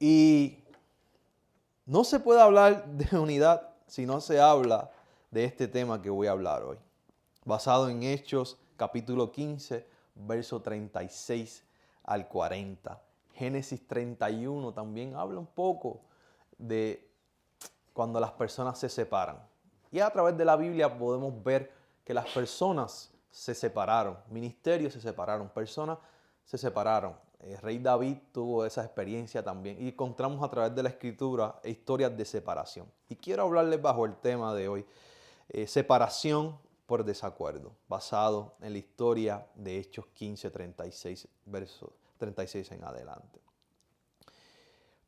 Y no se puede hablar de unidad si no se habla de este tema que voy a hablar hoy, basado en Hechos capítulo 15, verso 36 al 40. Génesis 31 también habla un poco de cuando las personas se separan. Y a través de la Biblia podemos ver que las personas se separaron, ministerios se separaron, personas se separaron. El rey David tuvo esa experiencia también y encontramos a través de la escritura historias de separación. Y quiero hablarles bajo el tema de hoy, separación por desacuerdo, basado en la historia de Hechos 15, 36, versos 36 en adelante.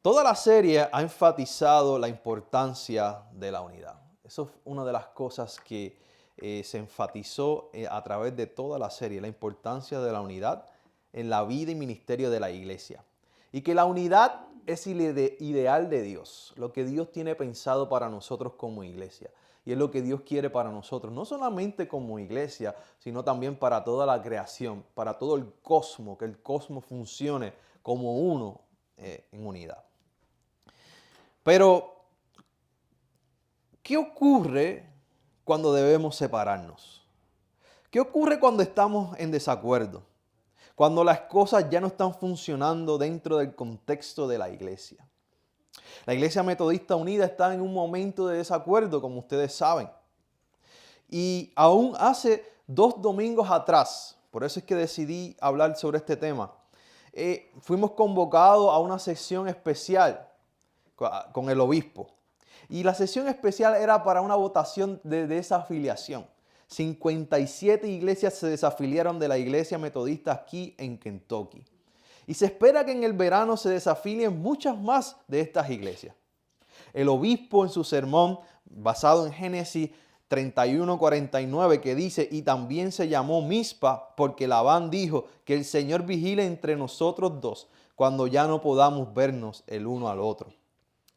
Toda la serie ha enfatizado la importancia de la unidad. Eso es una de las cosas que se enfatizó a través de toda la serie, la importancia de la unidad en la vida y ministerio de la iglesia. Y que la unidad es el ideal de Dios, lo que Dios tiene pensado para nosotros como iglesia. Y es lo que Dios quiere para nosotros, no solamente como iglesia, sino también para toda la creación, para todo el cosmos, que el cosmos funcione como uno en unidad. Pero, ¿qué ocurre cuando debemos separarnos? ¿Qué ocurre cuando estamos en desacuerdo? Cuando las cosas ya no están funcionando dentro del contexto de la iglesia. La Iglesia Metodista Unida está en un momento de desacuerdo, como ustedes saben. Y aún hace 2 domingos atrás, por eso es que decidí hablar sobre este tema, fuimos convocados a una sesión especial con el obispo. Y la sesión especial era para una votación de desafiliación. 57 iglesias se desafiliaron de la iglesia metodista aquí en Kentucky. Y se espera que en el verano se desafilien muchas más de estas iglesias. El obispo en su sermón, basado en Génesis 31:49, que dice, y también se llamó Mizpa, porque Labán dijo que el Señor vigile entre nosotros dos, cuando ya no podamos vernos el uno al otro.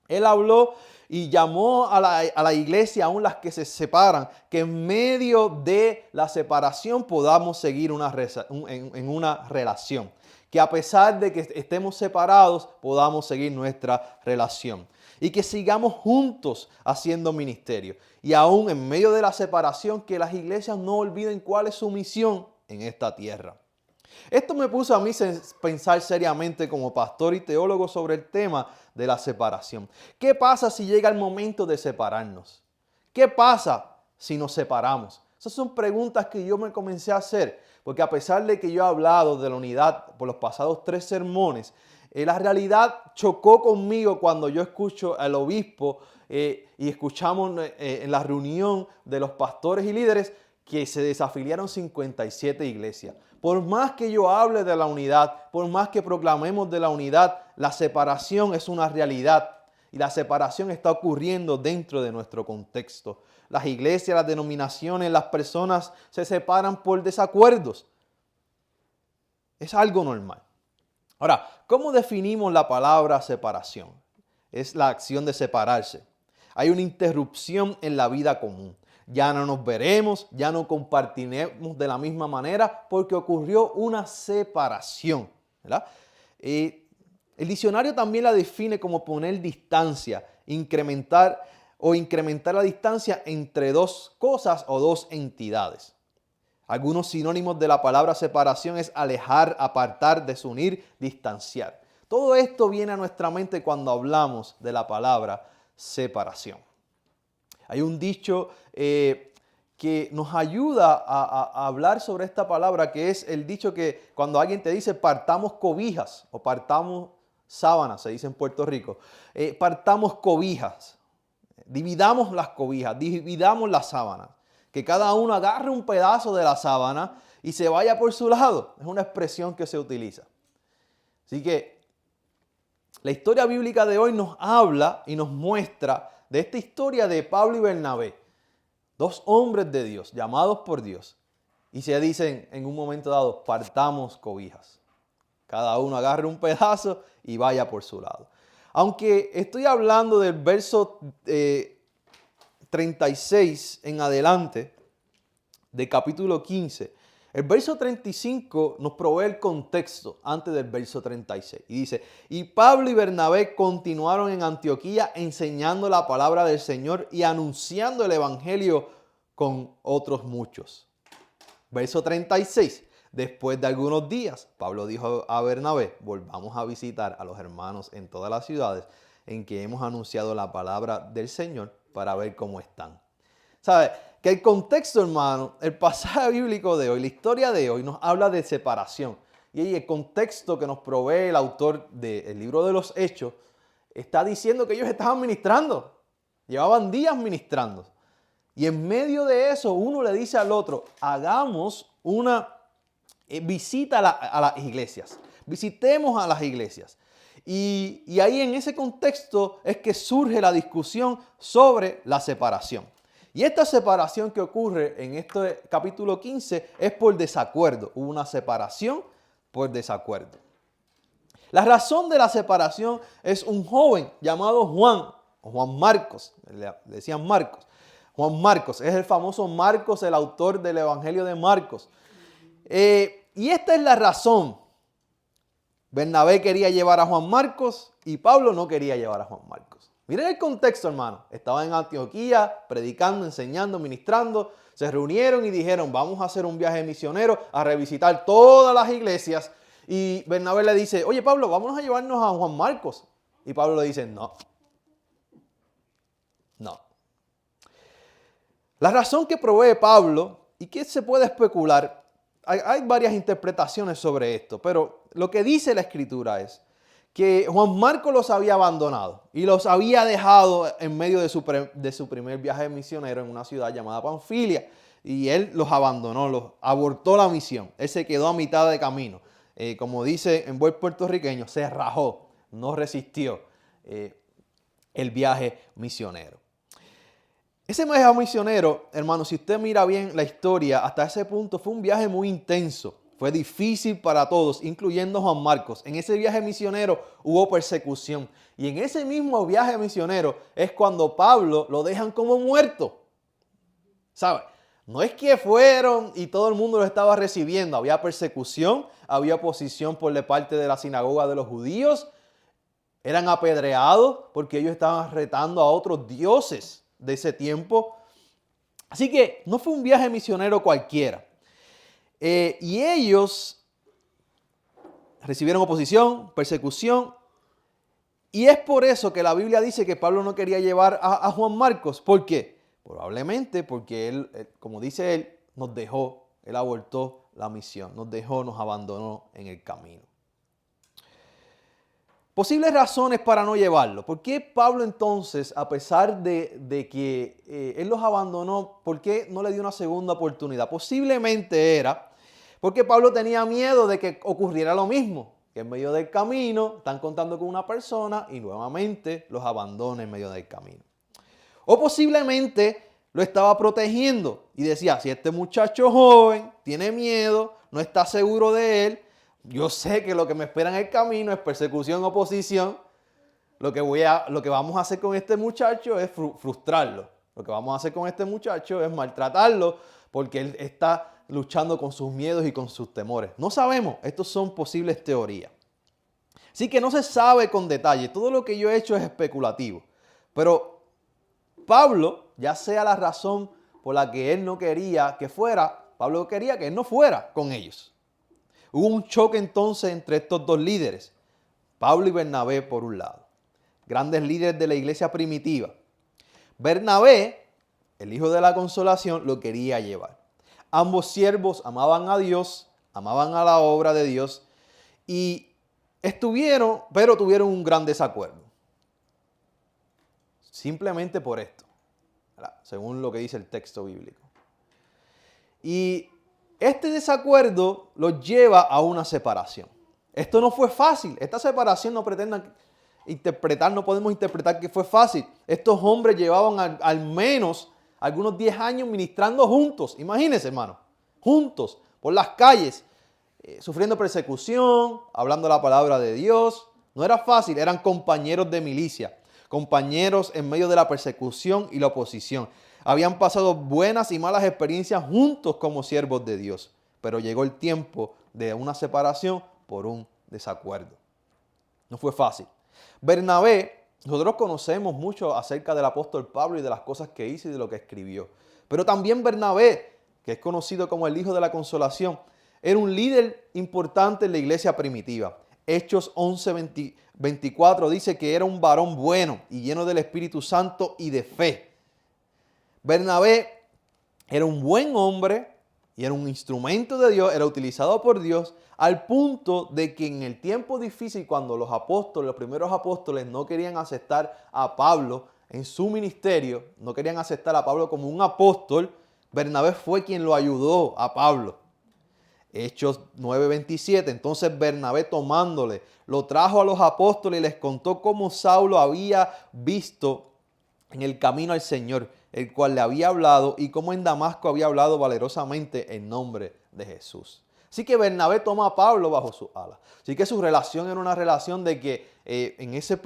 Él habló y llamó a la iglesia, aún las que se separan, que en medio de la separación podamos seguir en una relación. Que a pesar de que estemos separados, podamos seguir nuestra relación. Y que sigamos juntos haciendo ministerio. Y aún en medio de la separación, que las iglesias no olviden cuál es su misión en esta tierra. Esto me puso a mí a pensar seriamente como pastor y teólogo sobre el tema de la separación. ¿Qué pasa si llega el momento de separarnos? ¿Qué pasa si nos separamos? Esas son preguntas que yo me comencé a hacer, porque a pesar de que yo he hablado de la unidad por los pasados 3 sermones, la realidad chocó conmigo cuando yo escucho al obispo y escuchamos en la reunión de los pastores y líderes que se desafiliaron 57 iglesias. Por más que yo hable de la unidad, por más que proclamemos de la unidad, la separación es una realidad y la separación está ocurriendo dentro de nuestro contexto. Las iglesias, las denominaciones, las personas se separan por desacuerdos. Es algo normal. Ahora, ¿cómo definimos la palabra separación? Es la acción de separarse. Hay una interrupción en la vida común. Ya no nos veremos, ya no compartiremos de la misma manera porque ocurrió una separación, ¿verdad? El diccionario también la define como poner distancia, incrementar la distancia entre dos cosas o dos entidades. Algunos sinónimos de la palabra separación es alejar, apartar, desunir, distanciar. Todo esto viene a nuestra mente cuando hablamos de la palabra separación. Hay un dicho que nos ayuda a hablar sobre esta palabra, que es el dicho que cuando alguien te dice partamos cobijas o partamos sábanas, se dice en Puerto Rico, partamos cobijas, dividamos las cobijas, dividamos las sábanas, que cada uno agarre un pedazo de la sábana y se vaya por su lado. Es una expresión que se utiliza. Así que la historia bíblica de hoy nos habla y nos muestra de esta historia de Pablo y Bernabé, 2 hombres de Dios, llamados por Dios, y se dicen en un momento dado, partamos cobijas. Cada uno agarre un pedazo y vaya por su lado. Aunque estoy hablando del verso 36 en adelante, de capítulo 15, El verso 35 nos provee el contexto antes del verso 36. Y dice, y Pablo y Bernabé continuaron en Antioquía enseñando la palabra del Señor y anunciando el evangelio con otros muchos. Verso 36. Después de algunos días, Pablo dijo a Bernabé, volvamos a visitar a los hermanos en todas las ciudades en que hemos anunciado la palabra del Señor para ver cómo están. ¿Sabe? Que el contexto, hermano, el pasaje bíblico de hoy, la historia de hoy nos habla de separación. Y el contexto que nos provee el autor del libro de los Hechos está diciendo que ellos estaban ministrando. Llevaban días ministrando. Y en medio de eso, uno le dice al otro, hagamos una visita a las iglesias. Visitemos a las iglesias. Y ahí en ese contexto es que surge la discusión sobre la separación. Y esta separación que ocurre en este capítulo 15 es por desacuerdo. Hubo una separación por desacuerdo. La razón de la separación es un joven llamado Juan Marcos. Le decían Marcos. Juan Marcos es el famoso Marcos, el autor del Evangelio de Marcos. Y esta es la razón. Bernabé quería llevar a Juan Marcos y Pablo no quería llevar a Juan Marcos. Miren el contexto, hermano. Estaban en Antioquía, predicando, enseñando, ministrando. Se reunieron y dijeron, vamos a hacer un viaje misionero a revisitar todas las iglesias. Y Bernabé le dice, oye Pablo, vámonos a llevarnos a Juan Marcos. Y Pablo le dice, no. La razón que provee Pablo, y que se puede especular, hay varias interpretaciones sobre esto, pero lo que dice la Escritura es que Juan Marcos los había abandonado y los había dejado en medio de su primer viaje misionero en una ciudad llamada Panfilia. Y él los abandonó, los abortó la misión. Él se quedó a mitad de camino. Como dice en buen puertorriqueño, se rajó, no resistió el viaje misionero. Ese viaje misionero, hermano, si usted mira bien la historia, hasta ese punto fue un viaje muy intenso. Fue difícil para todos, incluyendo Juan Marcos. En ese viaje misionero hubo persecución. Y en ese mismo viaje misionero es cuando Pablo lo dejan como muerto. ¿Sabe? No es que fueron y todo el mundo lo estaba recibiendo. Había persecución, había oposición por parte de la sinagoga de los judíos. Eran apedreados porque ellos estaban retando a otros dioses de ese tiempo. Así que no fue un viaje misionero cualquiera. Y ellos recibieron oposición, persecución. Y es por eso que la Biblia dice que Pablo no quería llevar a Juan Marcos. ¿Por qué? Probablemente porque él, como dice él, nos dejó, él abortó la misión, nos dejó, nos abandonó en el camino. Posibles razones para no llevarlo. ¿Por qué Pablo entonces, a pesar de que él los abandonó, por qué no le dio una segunda oportunidad? Posiblemente era porque Pablo tenía miedo de que ocurriera lo mismo, que en medio del camino están contando con una persona y nuevamente los abandona en medio del camino. O posiblemente lo estaba protegiendo y decía, si este muchacho joven tiene miedo, no está seguro de él, yo sé que lo que me espera en el camino es persecución, oposición. Lo que vamos a hacer con este muchacho es frustrarlo. Lo que vamos a hacer con este muchacho es maltratarlo porque él está luchando con sus miedos y con sus temores. No sabemos, estos son posibles teorías. Así que no se sabe con detalle. Todo lo que yo he hecho es especulativo. Pero Pablo, ya sea la razón por la que él no quería que fuera, Pablo quería que él no fuera con ellos. Hubo un choque entonces entre estos dos líderes, Pablo y Bernabé por un lado, grandes líderes de la iglesia primitiva. Bernabé, el hijo de la consolación, lo quería llevar. Ambos siervos amaban a Dios, amaban a la obra de Dios y pero tuvieron un gran desacuerdo. Simplemente por esto, ¿verdad? Según lo que dice el texto bíblico. Y este desacuerdo los lleva a una separación. Esto no fue fácil. Esta separación no podemos interpretar que fue fácil. Estos hombres llevaban al menos algunos 10 años ministrando juntos. Imagínense, hermano, juntos, por las calles, sufriendo persecución, hablando la palabra de Dios. No era fácil, eran compañeros de milicia, compañeros en medio de la persecución y la oposición. Habían pasado buenas y malas experiencias juntos como siervos de Dios. pero llegó el tiempo de una separación por un desacuerdo. No fue fácil. Bernabé, nosotros conocemos mucho acerca del apóstol Pablo y de las cosas que hizo y de lo que escribió. Pero también Bernabé, que es conocido como el hijo de la consolación, era un líder importante en la iglesia primitiva. Hechos 11:24 dice que era un varón bueno y lleno del Espíritu Santo y de fe. Bernabé era un buen hombre y era un instrumento de Dios, era utilizado por Dios, al punto de que en el tiempo difícil, cuando los apóstoles, los primeros apóstoles, no querían aceptar a Pablo en su ministerio, no querían aceptar a Pablo como un apóstol, Bernabé fue quien lo ayudó a Pablo. Hechos 9:27, entonces Bernabé tomándole, lo trajo a los apóstoles y les contó cómo Saulo había visto en el camino al Señor, el cual le había hablado, y cómo en Damasco había hablado valerosamente en nombre de Jesús. Así que Bernabé toma a Pablo bajo su ala. Así que su relación era una relación de que en esos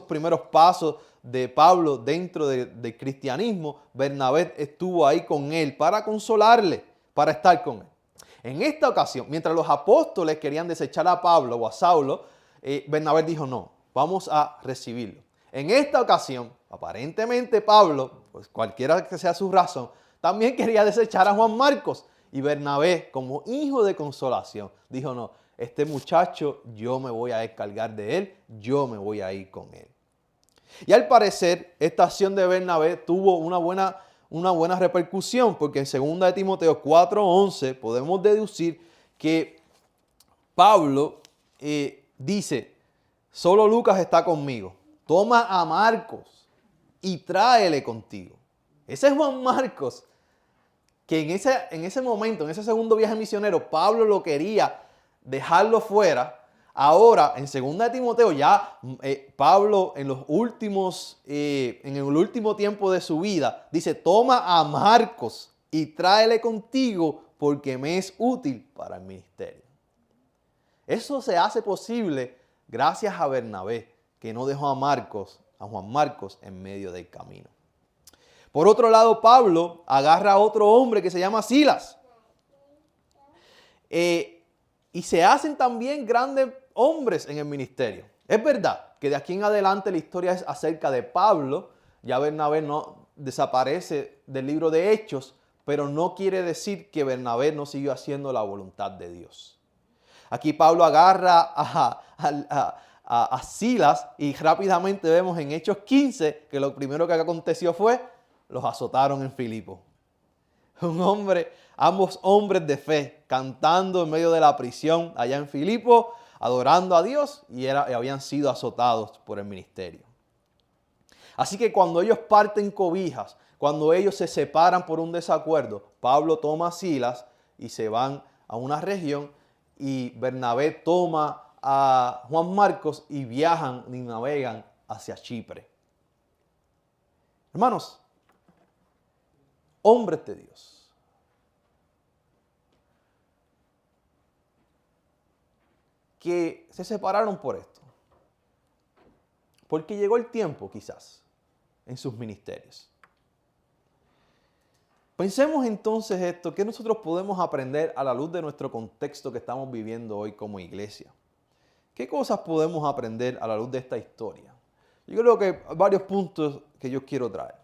primeros pasos de Pablo dentro del cristianismo, Bernabé estuvo ahí con él para consolarle, para estar con él. En esta ocasión, mientras los apóstoles querían desechar a Pablo o a Saulo, Bernabé dijo no, vamos a recibirlo. En esta ocasión, aparentemente Pablo, pues cualquiera que sea su razón, también quería desechar a Juan Marcos. Y Bernabé, como hijo de consolación, dijo no, este muchacho yo me voy a encargar de él, yo me voy a ir con él. Y al parecer, esta acción de Bernabé tuvo una buena repercusión, porque en 2 Timoteo 4:11 podemos deducir que Pablo dice, solo Lucas está conmigo, toma a Marcos y tráele contigo. Ese es Juan Marcos, que en ese momento, en ese segundo viaje misionero, Pablo lo quería dejarlo fuera. Ahora, en 2 Timoteo, ya Pablo en el último tiempo de su vida, dice, toma a Marcos y tráele contigo porque me es útil para el ministerio. Eso se hace posible gracias a Bernabé, que no dejó a Juan Marcos, en medio del camino. Por otro lado, Pablo agarra a otro hombre que se llama Silas. Y se hacen también grandes hombres en el ministerio. Es verdad que de aquí en adelante la historia es acerca de Pablo. Ya Bernabé no desaparece del libro de Hechos, pero no quiere decir que Bernabé no siguió haciendo la voluntad de Dios. Aquí Pablo agarra a Silas y rápidamente vemos en Hechos 15 que lo primero que aconteció fue los azotaron en Filipo. Ambos hombres de fe, cantando en medio de la prisión allá en Filipo, adorando a Dios y habían sido azotados por el ministerio. Así que cuando ellos parten cobijas, cuando ellos se separan por un desacuerdo, Pablo toma a Silas y se van a una región y Bernabé toma a Juan Marcos y viajan y navegan hacia Chipre. Hermanos, hombres de Dios, que se separaron por esto, porque llegó el tiempo quizás en sus ministerios. Pensemos entonces esto, ¿qué nosotros podemos aprender a la luz de nuestro contexto que estamos viviendo hoy como iglesia? ¿Qué cosas podemos aprender a la luz de esta historia? Yo creo que hay varios puntos que yo quiero traer.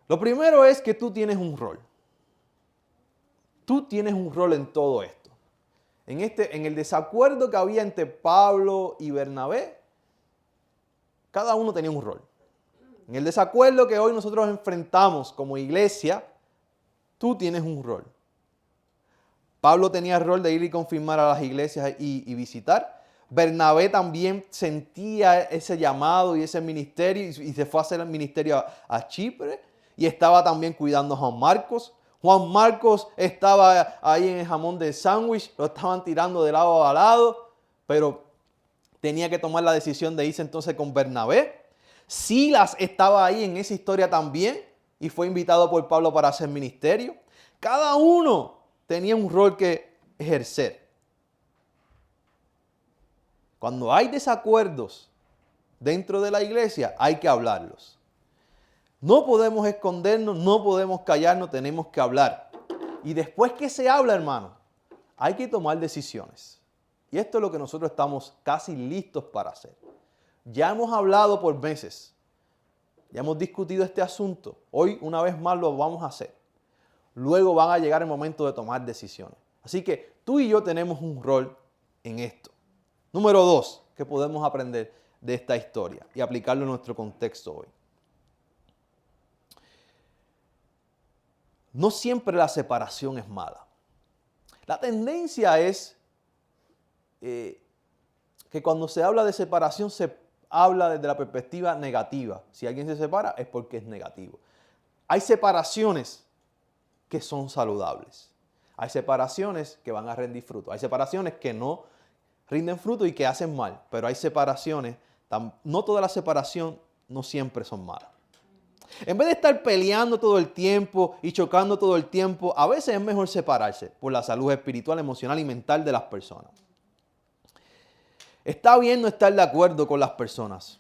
Lo primero es que tú tienes un rol. Tú tienes un rol en todo esto. En el desacuerdo que había entre Pablo y Bernabé, cada uno tenía un rol. En el desacuerdo que hoy nosotros enfrentamos como iglesia, tú tienes un rol. Pablo tenía el rol de ir y confirmar a las iglesias y visitar. Bernabé también sentía ese llamado y ese ministerio y se fue a hacer el ministerio a Chipre y estaba también cuidando a Juan Marcos. Juan Marcos estaba ahí en el jamón del sándwich, lo estaban tirando de lado a lado, pero tenía que tomar la decisión de irse entonces con Bernabé. Silas estaba ahí en esa historia también y fue invitado por Pablo para hacer ministerio. Cada uno tenía un rol que ejercer. Cuando hay desacuerdos dentro de la iglesia, hay que hablarlos. No podemos escondernos, no podemos callarnos, tenemos que hablar. Y después que se habla, hermano, hay que tomar decisiones. Y esto es lo que nosotros estamos casi listos para hacer. Ya hemos hablado por meses. Ya hemos discutido este asunto. Hoy, una vez más, lo vamos a hacer. Luego van a llegar el momento de tomar decisiones. Así que tú y yo tenemos un rol en esto. Número 2, que podemos aprender de esta historia y aplicarlo en nuestro contexto hoy. No siempre la separación es mala. La tendencia es que cuando se habla de separación se habla desde la perspectiva negativa. Si alguien se separa es porque es negativo. Hay separaciones que son saludables. Hay separaciones que van a rendir fruto. Hay separaciones que no rinden fruto y que hacen mal. Pero hay separaciones, no toda la separación no siempre son malas. En vez de estar peleando todo el tiempo y chocando todo el tiempo, a veces es mejor separarse por la salud espiritual, emocional y mental de las personas. Está bien no estar de acuerdo con las personas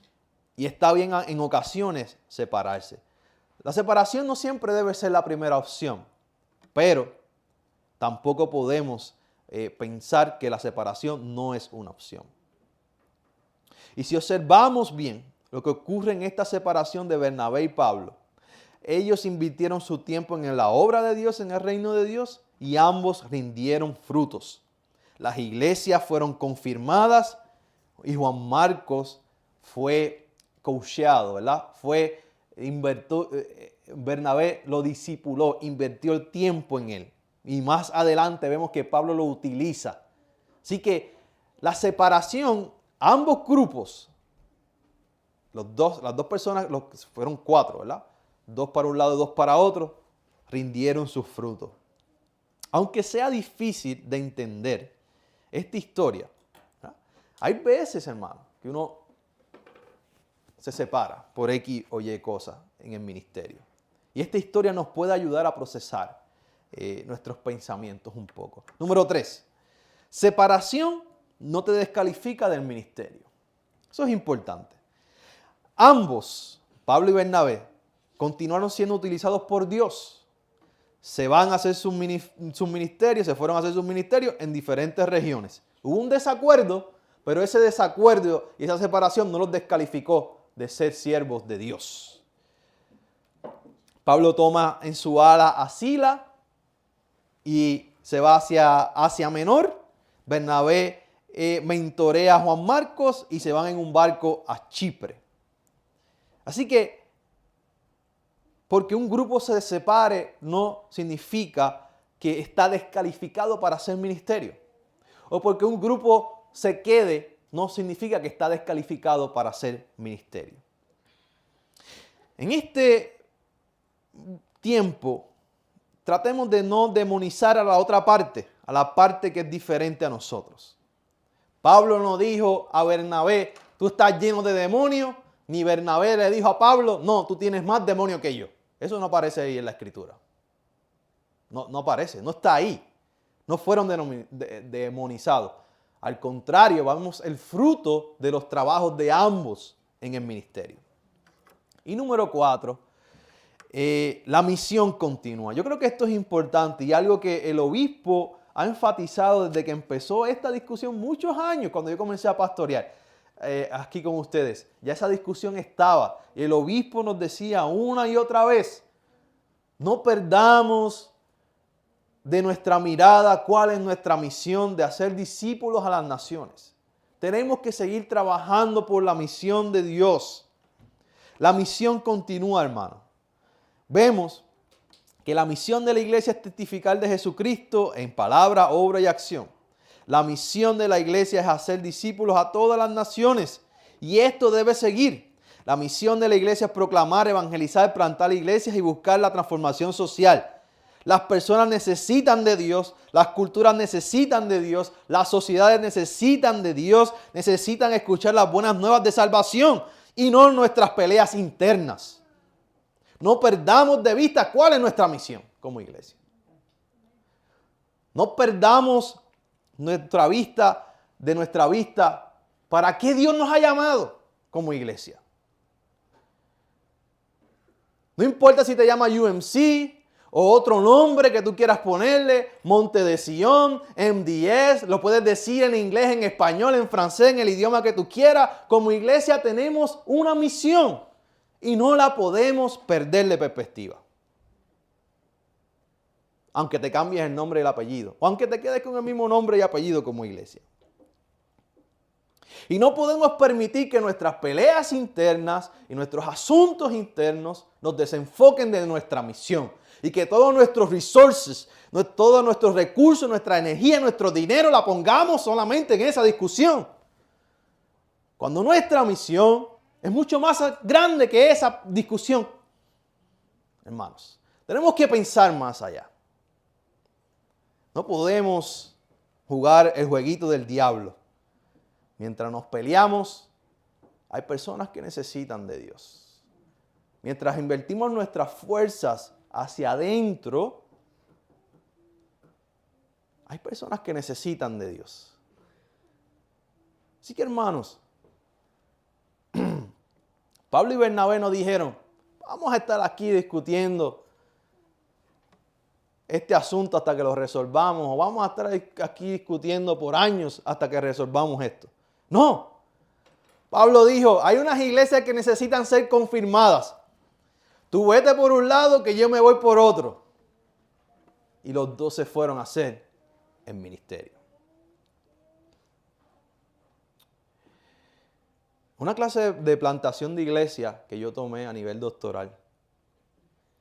y está bien en ocasiones separarse. La separación no siempre debe ser la primera opción, pero tampoco podemos pensar que la separación no es una opción. Y si observamos bien lo que ocurre en esta separación de Bernabé y Pablo, ellos invirtieron su tiempo en la obra de Dios, en el reino de Dios, y ambos rindieron frutos. Las iglesias fueron confirmadas y Juan Marcos fue coacheado, ¿verdad? Bernabé lo discipuló, invirtió el tiempo en él. Y más adelante vemos que Pablo lo utiliza. Así que la separación, ambos grupos, las dos personas, fueron 4, ¿verdad? 2 para un lado y 2 para otro, rindieron sus frutos. Aunque sea difícil de entender esta historia, ¿verdad? Hay veces, hermano, que uno se separa por X o Y cosas en el ministerio. Y esta historia nos puede ayudar a procesar nuestros pensamientos un poco. Número 3, separación no te descalifica del ministerio. Eso es importante. Ambos, Pablo y Bernabé, continuaron siendo utilizados por Dios. Se van a hacer sus ministerios, se fueron a hacer sus ministerios en diferentes regiones. Hubo un desacuerdo, pero ese desacuerdo y esa separación no los descalificó de ser siervos de Dios. Pablo toma en su ala a Sila y se va hacia Asia Menor. Bernabé mentorea a Juan Marcos y se van en un barco a Chipre. Así que, porque un grupo se separe no significa que está descalificado para hacer ministerio. O porque un grupo se quede no significa que está descalificado para hacer ministerio. En este tiempo, tratemos de no demonizar a la otra parte, a la parte que es diferente a nosotros. Pablo no dijo a Bernabé, tú estás lleno de demonios, ni Bernabé le dijo a Pablo, no, tú tienes más demonios que yo. Eso no aparece ahí en la Escritura. No aparece, no está ahí. No fueron demonizados. Al contrario, vemos el fruto de los trabajos de ambos en el ministerio. Y número 4, la misión continua. Yo creo que esto es importante y algo que el obispo ha enfatizado desde que empezó esta discusión muchos años, cuando yo comencé a pastorear aquí con ustedes. Ya esa discusión estaba. El obispo nos decía una y otra vez, no perdamos de nuestra mirada cuál es nuestra misión de hacer discípulos a las naciones. Tenemos que seguir trabajando por la misión de Dios. La misión continúa, hermano. Vemos que la misión de la iglesia es testificar de Jesucristo en palabra, obra y acción. La misión de la iglesia es hacer discípulos a todas las naciones y esto debe seguir. La misión de la iglesia es proclamar, evangelizar, plantar iglesias y buscar la transformación social. Las personas necesitan de Dios, las culturas necesitan de Dios, las sociedades necesitan de Dios, necesitan escuchar las buenas nuevas de salvación y no nuestras peleas internas. No perdamos de vista cuál es nuestra misión como iglesia. No perdamos nuestra vista para qué Dios nos ha llamado como iglesia. No importa si te llama UMC o otro nombre que tú quieras ponerle, Monte de Sion, MDS, lo puedes decir en inglés, en español, en francés, en el idioma que tú quieras. Como iglesia tenemos una misión y no la podemos perder de perspectiva. Aunque te cambies el nombre y el apellido, o aunque te quedes con el mismo nombre y apellido como iglesia. Y no podemos permitir que nuestras peleas internas y nuestros asuntos internos nos desenfoquen de nuestra misión. Y que todos nuestros resources, todos nuestros recursos, nuestra energía, nuestro dinero la pongamos solamente en esa discusión. Cuando nuestra misión es mucho más grande que esa discusión. Hermanos, tenemos que pensar más allá. No podemos jugar el jueguito del diablo. Mientras nos peleamos, hay personas que necesitan de Dios. Mientras invertimos nuestras fuerzas hacia adentro, hay personas que necesitan de Dios. Así que, hermanos, Pablo y Bernabé nos dijeron, vamos a estar aquí discutiendo este asunto hasta que lo resolvamos, o vamos a estar aquí discutiendo por años hasta que resolvamos esto. No. Pablo dijo, hay unas iglesias que necesitan ser confirmadas. Tú vete por un lado que yo me voy por otro. Y los dos se fueron a hacer el ministerio. Una clase de plantación de iglesia que yo tomé a nivel doctoral.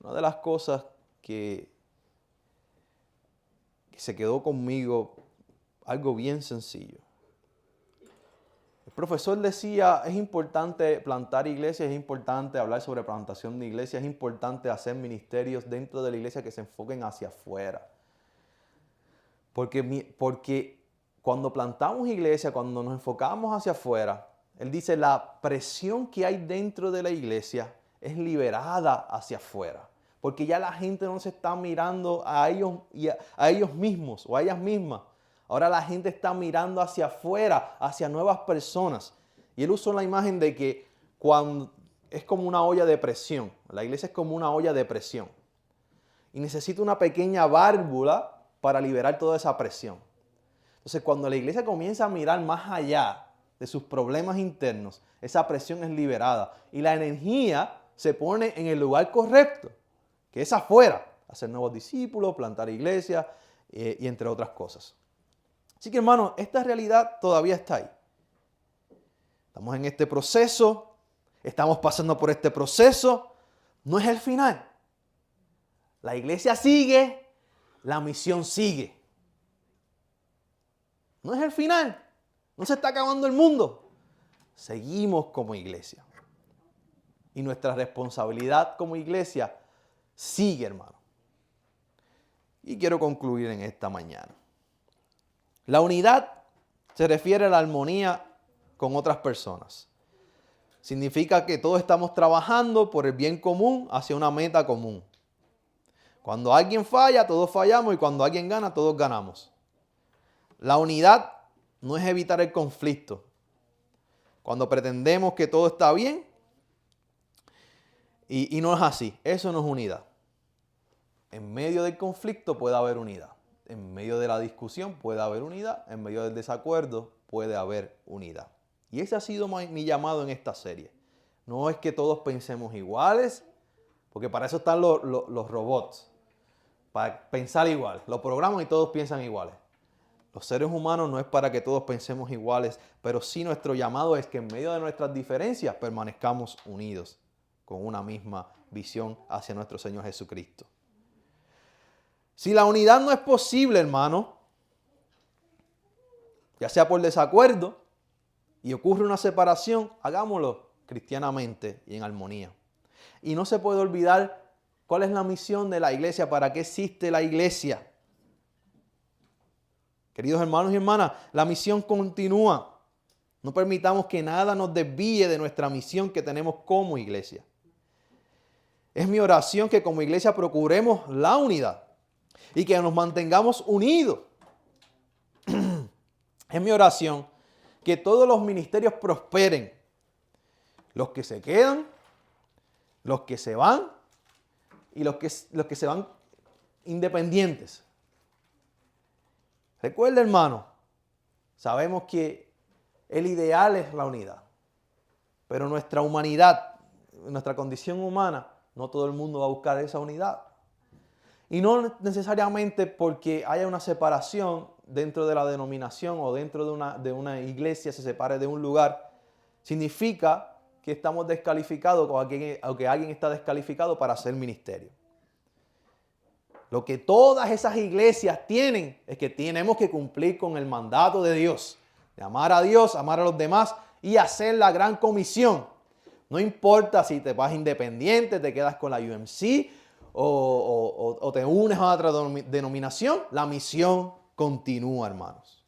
Una de las cosas que se quedó conmigo, algo bien sencillo. El profesor decía, es importante plantar iglesias, es importante hablar sobre plantación de iglesias, es importante hacer ministerios dentro de la iglesia que se enfoquen hacia afuera. Porque cuando plantamos iglesia, cuando nos enfocamos hacia afuera, él dice, la presión que hay dentro de la iglesia es liberada hacia afuera. Porque ya la gente no se está mirando a ellos mismos o a ellas mismas. Ahora la gente está mirando hacia afuera, hacia nuevas personas. Y él usó la imagen de que cuando es como una olla de presión. La iglesia es como una olla de presión. Y necesita una pequeña válvula para liberar toda esa presión. Entonces, cuando la iglesia comienza a mirar más allá de sus problemas internos, esa presión es liberada. Y la energía se pone en el lugar correcto, que es afuera. Hacer nuevos discípulos, plantar iglesias y entre otras cosas. Así que, hermanos, esta realidad todavía está ahí. Estamos en este proceso, estamos pasando por este proceso. No es el final. La iglesia sigue, la misión sigue. No es el final. No se está acabando el mundo. Seguimos como iglesia. Y nuestra responsabilidad como iglesia sigue, hermano. Y quiero concluir en esta mañana. La unidad se refiere a la armonía con otras personas. Significa que todos estamos trabajando por el bien común hacia una meta común. Cuando alguien falla, todos fallamos, y cuando alguien gana, todos ganamos. La unidad no es evitar el conflicto. Cuando pretendemos que todo está bien, y no es así, eso no es unidad. En medio del conflicto puede haber unidad. En medio de la discusión puede haber unidad. En medio del desacuerdo puede haber unidad. Y ese ha sido mi llamado en esta serie. No es que todos pensemos iguales, porque para eso están los robots. Para pensar igual. Los programas y todos piensan iguales. Los seres humanos no es para que todos pensemos iguales, pero sí nuestro llamado es que en medio de nuestras diferencias permanezcamos unidos con una misma visión hacia nuestro Señor Jesucristo. Si la unidad no es posible, hermano, ya sea por desacuerdo y ocurre una separación, hagámoslo cristianamente y en armonía. Y no se puede olvidar cuál es la misión de la iglesia, para qué existe la iglesia. Queridos hermanos y hermanas, la misión continúa. No permitamos que nada nos desvíe de nuestra misión que tenemos como iglesia. Es mi oración que como iglesia procuremos la unidad y que nos mantengamos unidos. Es mi oración que todos los ministerios prosperen. Los que se quedan, los que se van y los que se van independientes. Recuerda, hermano, sabemos que el ideal es la unidad, pero nuestra humanidad, nuestra condición humana, no todo el mundo va a buscar esa unidad. Y no necesariamente porque haya una separación dentro de la denominación o dentro de una iglesia se separe de un lugar, significa que estamos descalificados o que alguien está descalificado para hacer ministerio. Lo que todas esas iglesias tienen es que tenemos que cumplir con el mandato de Dios, de amar a Dios, amar a los demás y hacer la gran comisión. No importa si te vas independiente, te quedas con la UMC o te unes a otra denominación, la misión continúa, hermanos.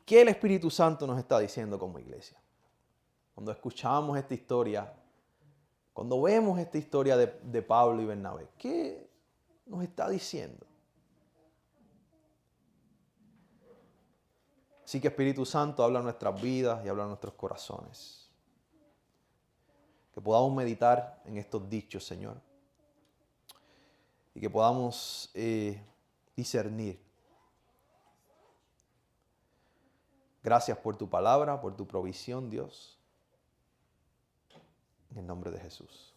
¿Qué el Espíritu Santo nos está diciendo como iglesia? Cuando escuchamos esta historia, cuando vemos esta historia de Pablo y Bernabé, ¿qué nos está diciendo? Así que Espíritu Santo habla en nuestras vidas y habla en nuestros corazones. Que podamos meditar en estos dichos, Señor. Y que podamos discernir. Gracias por tu palabra, por tu provisión, Dios. En el nombre de Jesús.